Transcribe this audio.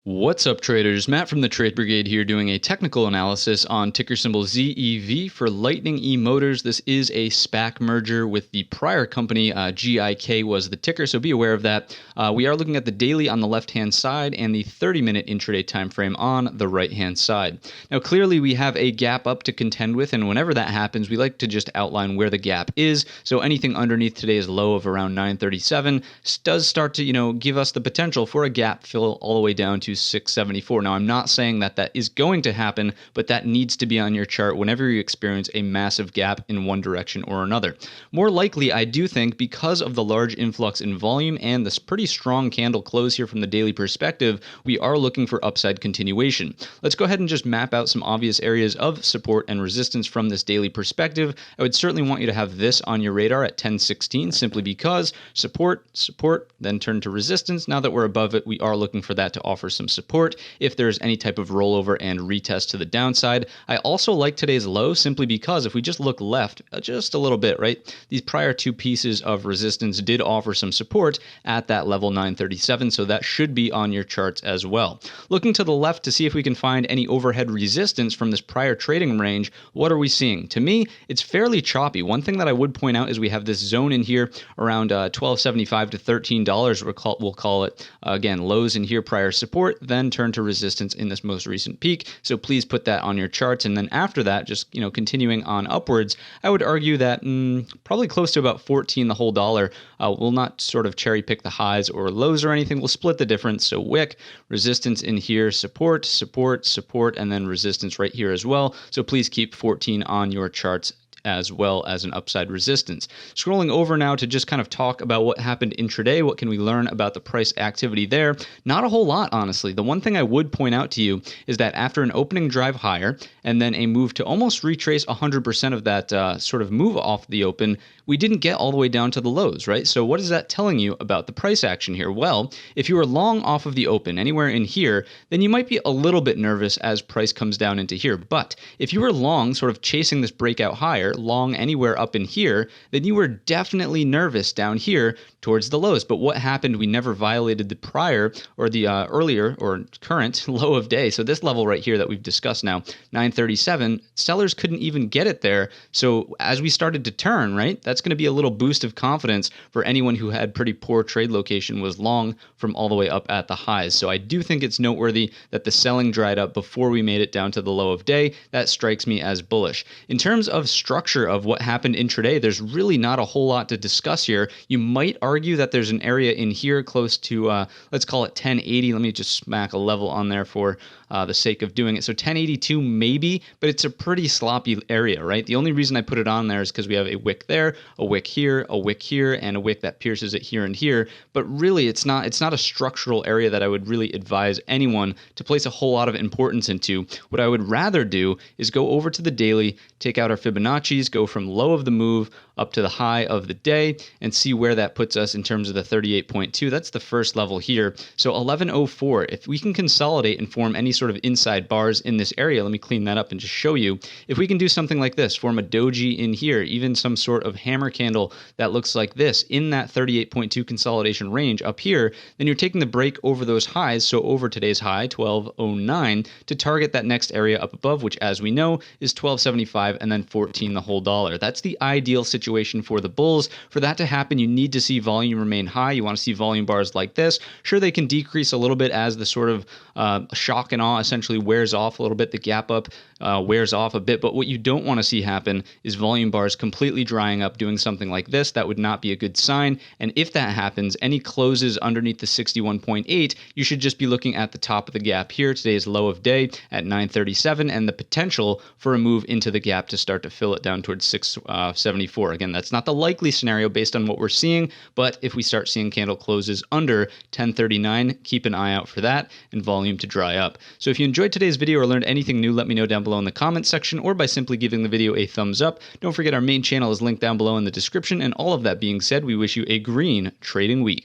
What's up, traders? Matt from the Trade Brigade here doing a technical analysis on ticker symbol ZEV for Lightning Emotors. This is a SPAC merger with the prior company. GIK was the ticker, so be aware of that. We are looking at the daily on the left-hand side and the 30-minute intraday time frame on the right-hand side. Now, clearly, we have a gap up to contend with, and whenever that happens, we like to just outline where the gap is. So anything underneath today's low of around 937 does start to, give us the potential for a gap fill all the way down to 674. Now, I'm not saying that that is going to happen, but that needs to be on your chart whenever you experience a massive gap in one direction or another. More likely, I do think, because of the large influx in volume and this pretty strong candle close here from the daily perspective, we are looking for upside continuation. Let's go ahead and just map out some obvious areas of support and resistance from this daily perspective. I would certainly want you to have this on your radar at 1016, simply because support, then turn to resistance. Now that we're above it, we are looking for that to offer some support if there's any type of rollover and retest to the downside. I also like today's low simply because if we just look left just a little bit, right, these prior two pieces of resistance did offer some support at that level 937, so that should be on your charts as well. Looking to the left to see if we can find any overhead resistance from this prior trading range, what are we seeing? To me, it's fairly choppy. One thing that I would point out is we have this zone in here around $12.75 to $13. We'll call it, again, lows in here prior support, then turn to resistance in this most recent peak. So please put that on your charts. And then after that, just continuing on upwards, I would argue that probably close to about 14 the whole dollar. We'll not sort of cherry pick the highs or lows or anything. We'll split the difference. So wick, resistance in here, support, and then resistance right here as well. So please keep 14 on your charts as well as an upside resistance. Scrolling over now to just kind of talk about what happened intraday. What can we learn about the price activity there? Not a whole lot, honestly. The one thing I would point out to you is that after an opening drive higher and then a move to almost retrace 100% of that sort of move off the open, we didn't get all the way down to the lows, right? So what is that telling you about the price action here? Well, if you were long off of the open anywhere in here, then you might be a little bit nervous as price comes down into here. But if you were long, sort of chasing this breakout higher, long anywhere up in here, then you were definitely nervous down here towards the lows. But what happened? We never violated the prior or the earlier or current low of day. So this level right here that we've discussed now, 937, sellers couldn't even get it there. So as we started to turn, right, that's going to be a little boost of confidence for anyone who had pretty poor trade location, was long from all the way up at the highs. So I do think it's noteworthy that the selling dried up before we made it down to the low of day. That strikes me as bullish. In terms of structure of what happened intraday, there's really not a whole lot to discuss here. You might argue that there's an area in here close to, let's call it 1080. Let me just smack a level on there for the sake of doing it. So 1082 maybe, but it's a pretty sloppy area, right? The only reason I put it on there is because we have a wick there, a wick here, and a wick that pierces it here and here. But really, it's not a structural area that I would really advise anyone to place a whole lot of importance into. What I would rather do is go over to the daily, take out our Fibonacci's, go from low of the move up to the high of the day, and see where that puts us in terms of the 38.2. That's the first level here. So 1104, if we can consolidate and form any sort of inside bars in this area, let me clean that up and just show you. If we can do something like this, form a doji in here, even some sort of hammer candle that looks like this in that 38.2 consolidation range up here, then you're taking the break over those highs, so over today's high, 1209, to target that next area up above, which as we know is 1275 and then 14 the whole dollar. That's the ideal situation for the bulls. For that to happen, you need to see volume remain high. You want to see volume bars like this. Sure, they can decrease a little bit as the sort of shock and awe essentially wears off a little bit. The gap up wears off a bit. But what you don't want to see happen is volume bars completely drying up, doing something like this. That would not be a good sign. And if that happens, any closes underneath the 61.8, you should just be looking at the top of the gap here. Today's low of day at 937 and the potential for a move into the gap to start to fill it down towards 674. Again, that's not the likely scenario based on what we're seeing, but if we start seeing candle closes under 1039, keep an eye out for that and volume to dry up. So if you enjoyed today's video or learned anything new, let me know down below in the comments section or by simply giving the video a thumbs up. Don't forget our main channel is linked down below in the description, and all of that being said, we wish you a green trading week.